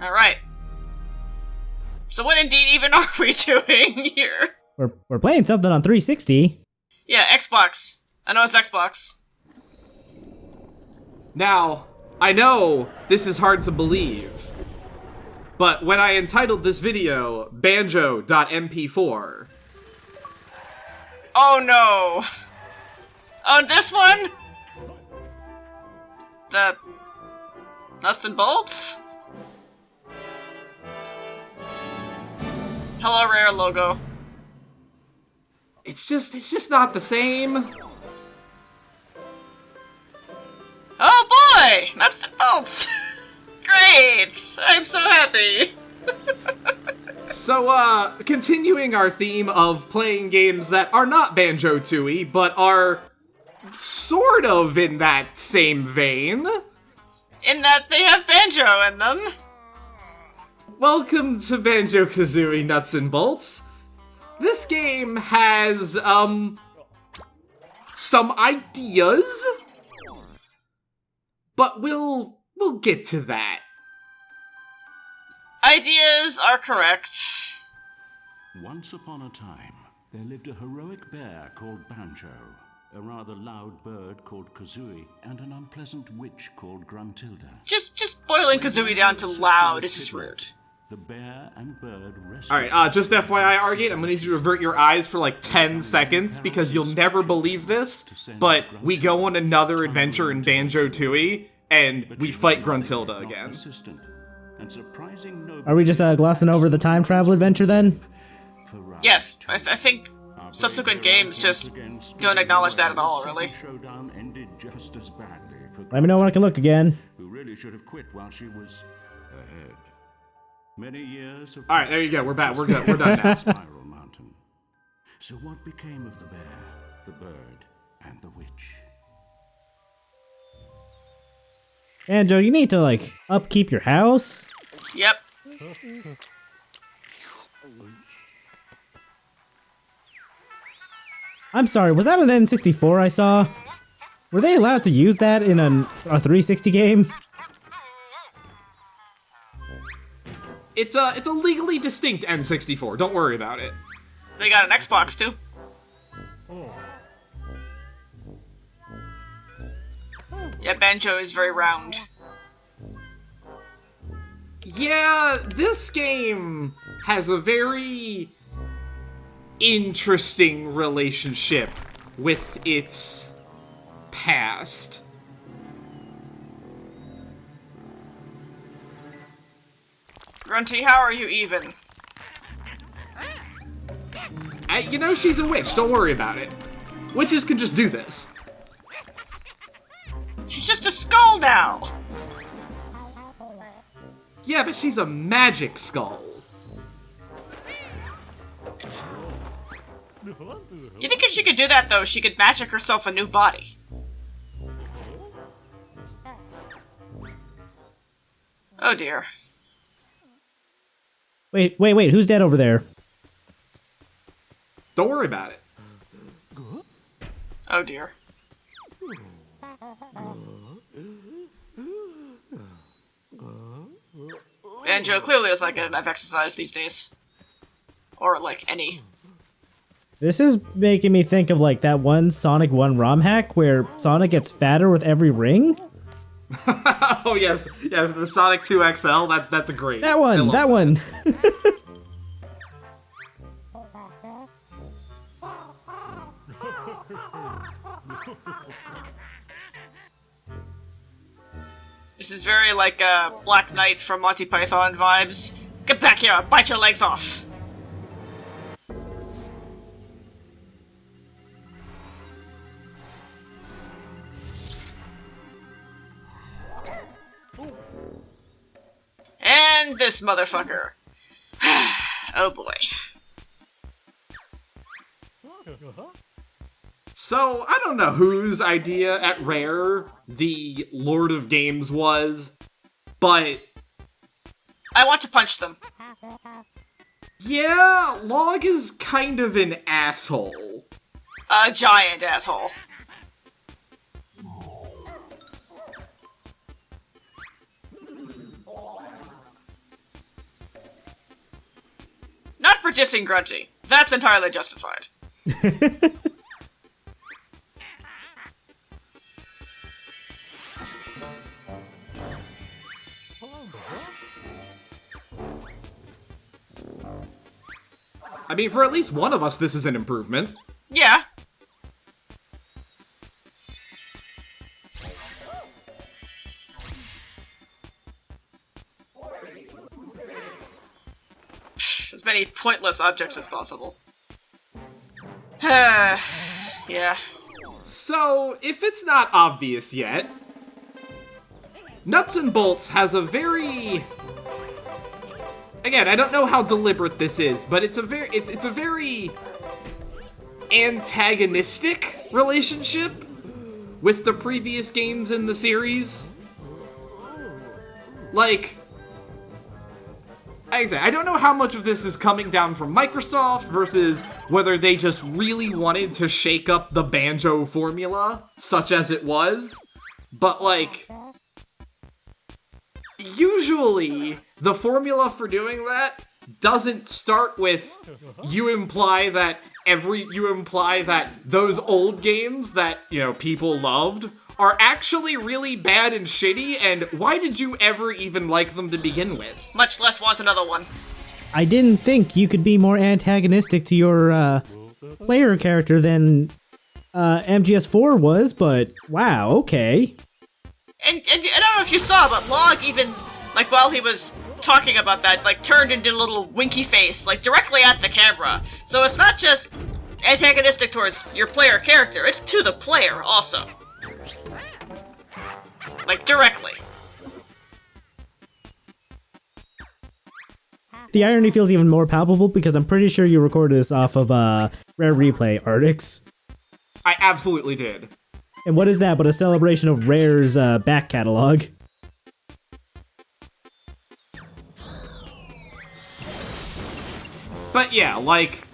Alright. So what indeed even are we doing here? We're playing something on 360. Yeah, Xbox. I know it's Xbox. Now, I know this is hard to believe, but when I entitled this video Banjo.mp4... Oh no! Oh, this one? The... nuts and bolts? Hello, Rare logo. It's just not the same. Oh boy! Nuts and bolts! Great! I'm so happy! So, continuing our theme of playing games that are not Banjo-Tooie, but are sort of in that same vein. In that they have Banjo in them. Welcome to Banjo-Kazooie Nuts and Bolts. This game has, some ideas, but we'll get to that. Ideas are correct. Once upon a time, there lived a heroic bear called Banjo, a rather loud bird called Kazooie, and an unpleasant witch called Gruntilda. Just boiling Kazooie down to loud is just rude. The bear and bird rescued... Alright, just FYI, Argate, I'm gonna need you to avert your eyes for like 10 seconds, because you'll never believe this, but we go on another adventure in Banjo-Tooie, and we fight Gruntilda again. Are we just glossing over the time travel adventure then? Yes, I think subsequent games just don't acknowledge that at all, really. Let me know when I can look again. Who really should have quit while she was ahead. Many years of... Alright, there you go, we're back, we're done now. Spiral Mountain. So what became of the bear, the bird, and the witch? Banjo, you need to, like, upkeep your house? Yep. I'm sorry, was that an N64 I saw? Were they allowed to use that in a 360 game? It's a legally distinct N64, don't worry about it. They got an Xbox, too. Yeah, Banjo is very round. Yeah, this game has a very interesting relationship with its past. Grunty, how are you even? You know, she's a witch, don't worry about it. Witches can just do this. She's just a skull now! Yeah, but she's a magic skull. You think if she could do that, though, she could magic herself a new body? Oh dear. Wait, who's dead over there? Don't worry about it. Oh dear. Banjo clearly does not get enough exercise these days. Or, like, any. This is making me think of, like, that one Sonic 1 ROM hack where Sonic gets fatter with every ring? Oh, yes, the Sonic 2 XL, that's a great. That one! This is very like Black Knight from Monty Python vibes. Get back here, I'll bite your legs off! And this motherfucker. Oh boy. So, I don't know whose idea at Rare the Lord of Games was, but... I want to punch them. Yeah, Log is kind of an asshole. A giant asshole. dissing Grunty. That's entirely justified. I mean, for at least one of us, this is an improvement. Yeah. As many pointless objects as possible. Yeah. So, if it's not obvious yet, Nuts and Bolts has a very... Again, I don't know how deliberate this is, but it's a very antagonistic relationship with the previous games in the series. Like, I don't know how much of this is coming down from Microsoft versus whether they just really wanted to shake up the Banjo formula, such as it was. But, like, usually the formula for doing that doesn't start with you imply that those old games that, you know, people loved are actually really bad and shitty, and why did you ever even like them to begin with? Much less want another one. I didn't think you could be more antagonistic to your player character than MGS4 was, but wow, okay. And I don't know if you saw, but Log even, like, while he was talking about that, like, turned into a little winky face, like, directly at the camera. So it's not just antagonistic towards your player character, it's to the player also. Like, directly. The irony feels even more palpable because I'm pretty sure you recorded this off of Rare Replay, Artix. I absolutely did. And what is that but a celebration of Rare's back catalog? But yeah, like,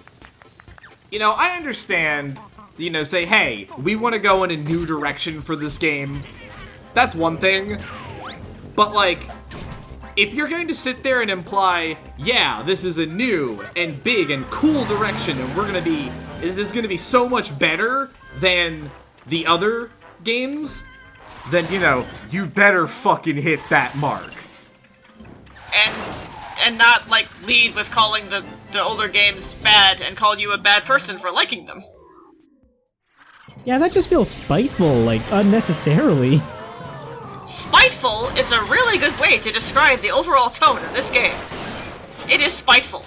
you know, I understand, you know, say, hey, we want to go in a new direction for this game. That's one thing. But, like, if you're going to sit there and imply, yeah, this is a new and big and cool direction, and this is gonna be so much better than the other games, then, you know, you better fucking hit that mark. And not, like, lead with calling the older games bad and call you a bad person for liking them. Yeah, that just feels spiteful, like, unnecessarily. Spiteful is a really good way to describe the overall tone of this game. It is spiteful.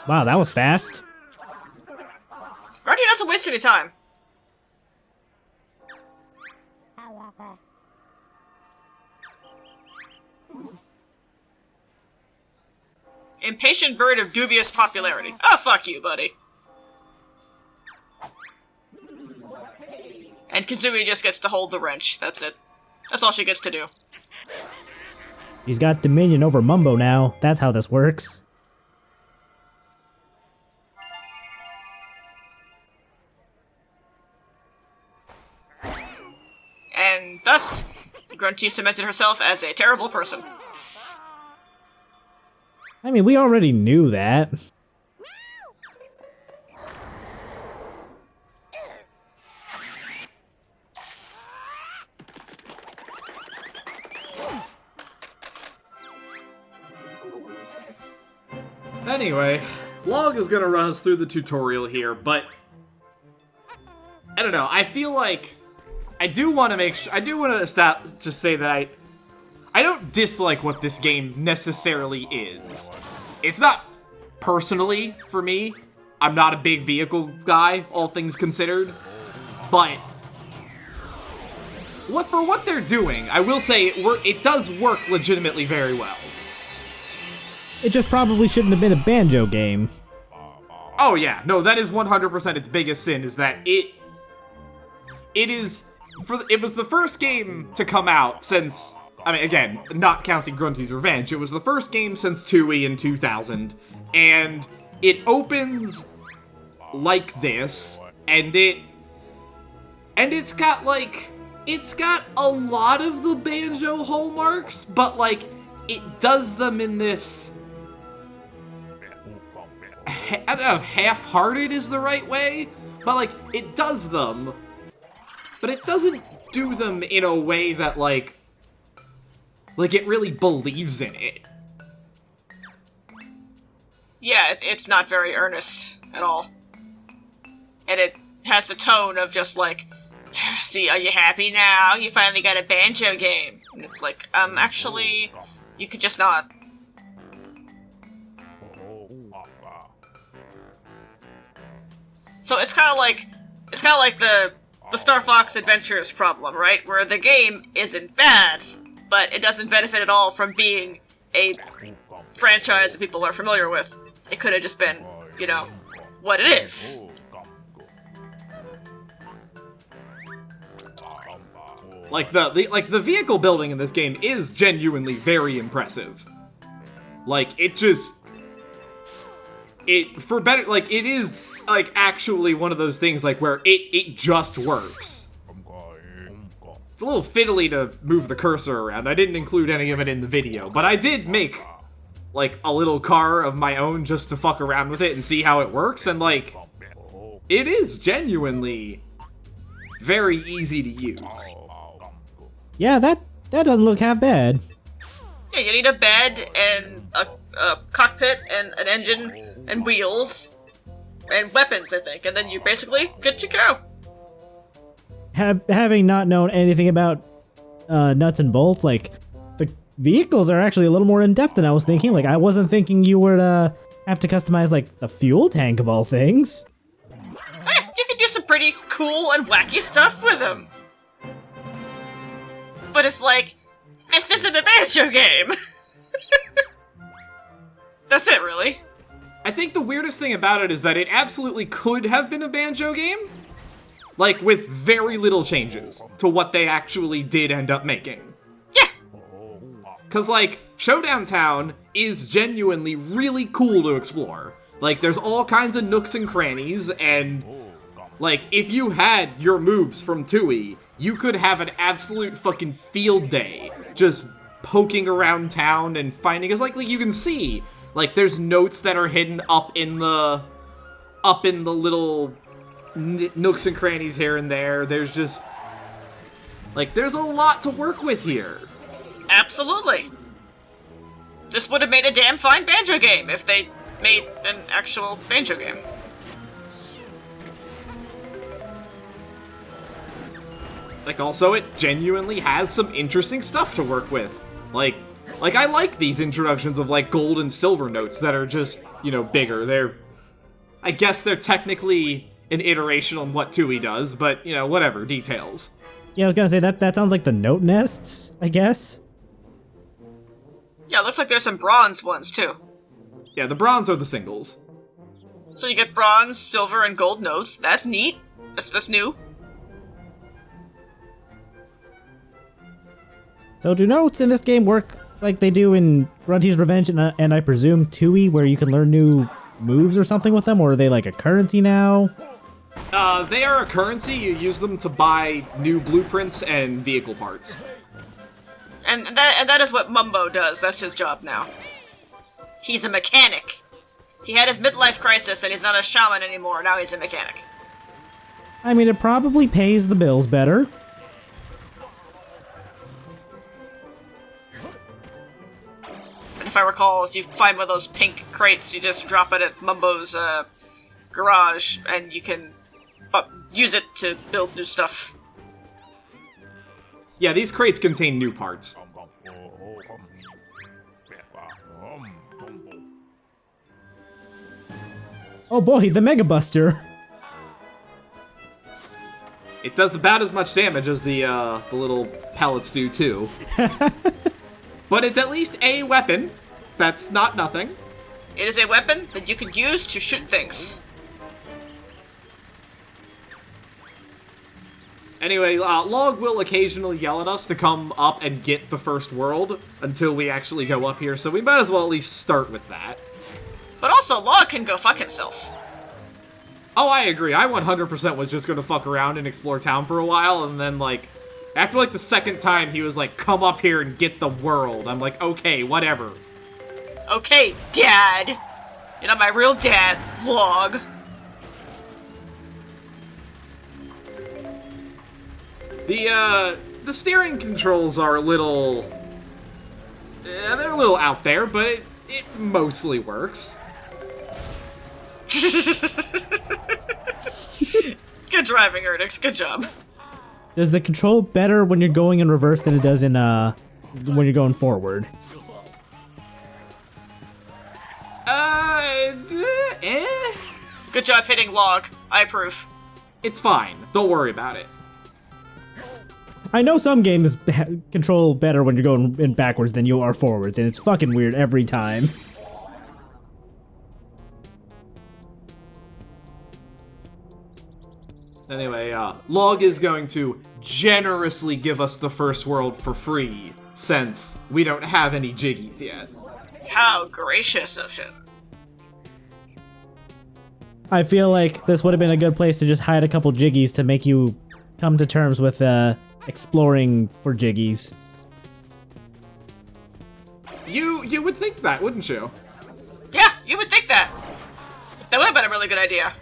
Wow, that was fast. Grunty doesn't waste any time. Impatient bird of dubious popularity. Oh, fuck you, buddy. And Kazooie just gets to hold the wrench. That's it. That's all she gets to do. He's got dominion over Mumbo now. That's how this works. And thus, Grunty cemented herself as a terrible person. I mean, we already knew that. Anyway, Log is gonna run us through the tutorial here, but I don't know. I feel like I do want to just say that I don't dislike what this game necessarily is. It's not personally for me. I'm not a big vehicle guy, all things considered, but for what they're doing, I will say it does work legitimately very well. It just probably shouldn't have been a Banjo game. Oh yeah, no, that is 100% its biggest sin, is that it was the first game to come out since, I mean, again, not counting Grunty's Revenge, it was the first game since 2E in 2000, and it opens like this, and it's got a lot of the Banjo hallmarks, but like, it does them in this, I don't know if half-hearted is the right way, but like, it does them, but it doesn't do them in a way that like it really believes in it. Yeah, it's not very earnest at all. And it has the tone of just like, see, are you happy now? You finally got a Banjo game. And it's like, actually, you could just not. So it's kind of like the Star Fox Adventures problem, right? Where the game isn't bad, but it doesn't benefit at all from being a franchise that people are familiar with. It could have just been, you know, what it is. Like the vehicle building in this game is genuinely very impressive. Like it is like actually one of those things like where it just works. It's a little fiddly to move the cursor around. I didn't include any of it in the video, but I did make like a little car of my own just to fuck around with it and see how it works, and like it is genuinely very easy to use. Yeah, that doesn't look half bad. Yeah, you need a bed and a cockpit and an engine and wheels and weapons, I think, and then you're basically good to go. Having not known anything about nuts and bolts, like, the vehicles are actually a little more in-depth than I was thinking. Like, I wasn't thinking you would have to customize, like, the fuel tank of all things. You can do some pretty cool and wacky stuff with them. But it's like, this isn't a Banjo game. That's it, really. I think the weirdest thing about it is that it absolutely could have been a Banjo game, like, with very little changes to what they actually did end up making. Yeah. Because, like, Showdown Town is genuinely really cool to explore. Like, there's all kinds of nooks and crannies, and, like, if you had your moves from 2E, you could have an absolute fucking field day just poking around town and finding, because, like, you can see, like, there's notes that are hidden up in the little nooks and crannies here and there. There's just, like, there's a lot to work with here. Absolutely. This would have made a damn fine Banjo game if they made an actual Banjo game. Like, also, it genuinely has some interesting stuff to work with. Like, I like these introductions of, like, gold and silver notes that are just, you know, bigger. I guess they're technically an iteration on what 2E does, but, you know, whatever, details. Yeah, I was gonna say, that sounds like the note nests, I guess? Yeah, it looks like there's some bronze ones, too. Yeah, the bronze are the singles. So you get bronze, silver, and gold notes. That's neat. That's new. So do notes in this game work like they do in Grunty's Revenge and I presume 2E, where you can learn new moves or something with them, or are they like a currency now? They are a currency. You use them to buy new blueprints and vehicle parts. And that is what Mumbo does. That's his job now. He's a mechanic. He had his midlife crisis and he's not a shaman anymore. Now he's a mechanic. I mean, it probably pays the bills better. And if I recall, if you find one of those pink crates, you just drop it at Mumbo's garage, and you can use it to build new stuff. Yeah, these crates contain new parts. Oh boy, the Mega Buster. It does about as much damage as the little pellets do, too. But it's at least a weapon. That's not nothing. It is a weapon that you can use to shoot things. Anyway, Log will occasionally yell at us to come up and get the first world until we actually go up here, so we might as well at least start with that. But also, Log can go fuck himself. Oh, I agree. I 100% was just gonna fuck around and explore town for a while, and then, like, after, like, the second time, he was like, come up here and get the world. I'm like, okay, whatever. Okay, Dad. You're not my real dad, Log. The steering controls are a little... they're a little out there, but it mostly works. Good driving, Ernix. Good job. Does the control better when you're going in reverse than it does in when you're going forward? Good job hitting Log. I approve. It's fine. Don't worry about it. I know some games control better when you're going in backwards than you are forwards, and it's fucking weird every time. Anyway, Log is going to generously give us the first world for free, since we don't have any jiggies yet. How gracious of him. I feel like this would have been a good place to just hide a couple jiggies to make you come to terms with exploring for jiggies. You would think that, wouldn't you? Yeah, you would think that. That would have been a really good idea.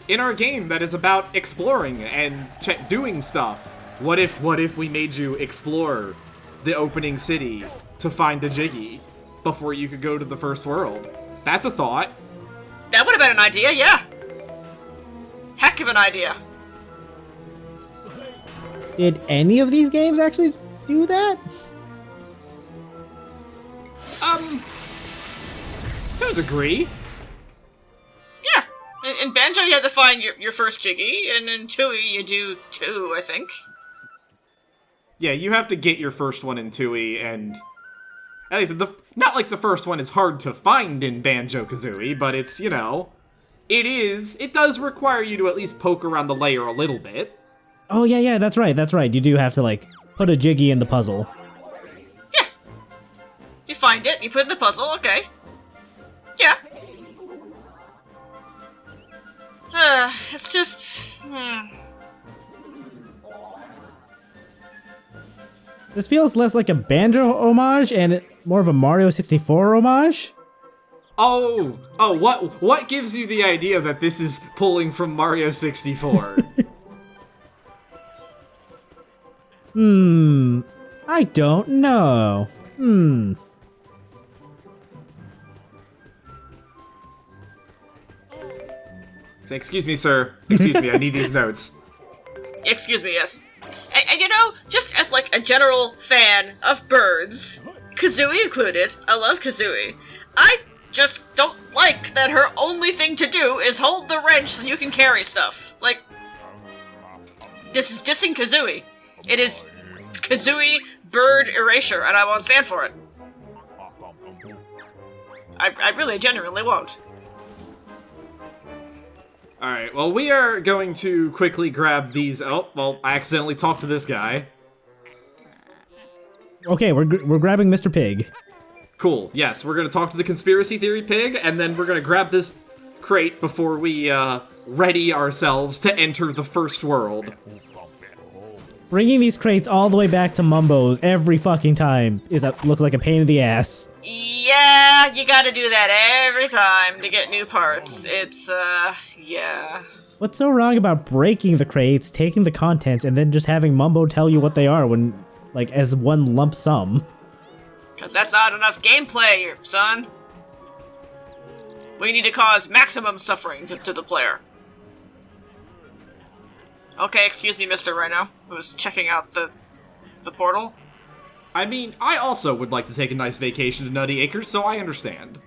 In our game that is about exploring and doing stuff, what if we made you explore the opening city to find a jiggy before you could go to the first world? That's a thought. That would have been an idea, yeah. Heck of an idea. Did any of these games actually do that? To a degree. Yeah. In Banjo, you had to find your first jiggy, and in Tui, you do two, I think. Yeah, you have to get your first one in Tui, and at least not like the first one is hard to find in Banjo-Kazooie, but it's, you know, it does require you to at least poke around the layer a little bit. Oh yeah, that's right. You do have to, like, put a jiggy in the puzzle. Yeah. You find it, you put it in the puzzle, okay. Yeah. It's just... This feels less like a Banjo homage and more of a Mario 64 homage. Oh, what gives you the idea that this is pulling from Mario 64? I don't know. Say, excuse me, sir. Excuse me, I need these notes. Excuse me, yes. And you know, just as like a general fan of birds, Kazooie included, I love Kazooie, I just don't like that her only thing to do is hold the wrench so you can carry stuff. Like, this is dissing Kazooie. It is Kazooie bird erasure, and I won't stand for it. I really genuinely won't. Alright, well, we are going to quickly grab these... Oh, well, I accidentally talked to this guy. Okay, we're grabbing Mr. Pig. Cool, yes, we're going to talk to the conspiracy theory pig, and then we're going to grab this crate before we, ready ourselves to enter the first world. Bringing these crates all the way back to Mumbo's every fucking time looks like a pain in the ass. Yeah, you gotta do that every time to get new parts. It's, yeah. What's so wrong about breaking the crates, taking the contents, and then just having Mumbo tell you what they are when, like, as one lump sum? Because that's not enough gameplay, son. We need to cause maximum suffering to the player. Okay, excuse me, Mr. Rhino, who's checking out the portal. I mean, I also would like to take a nice vacation to Nutty Acres, so I understand.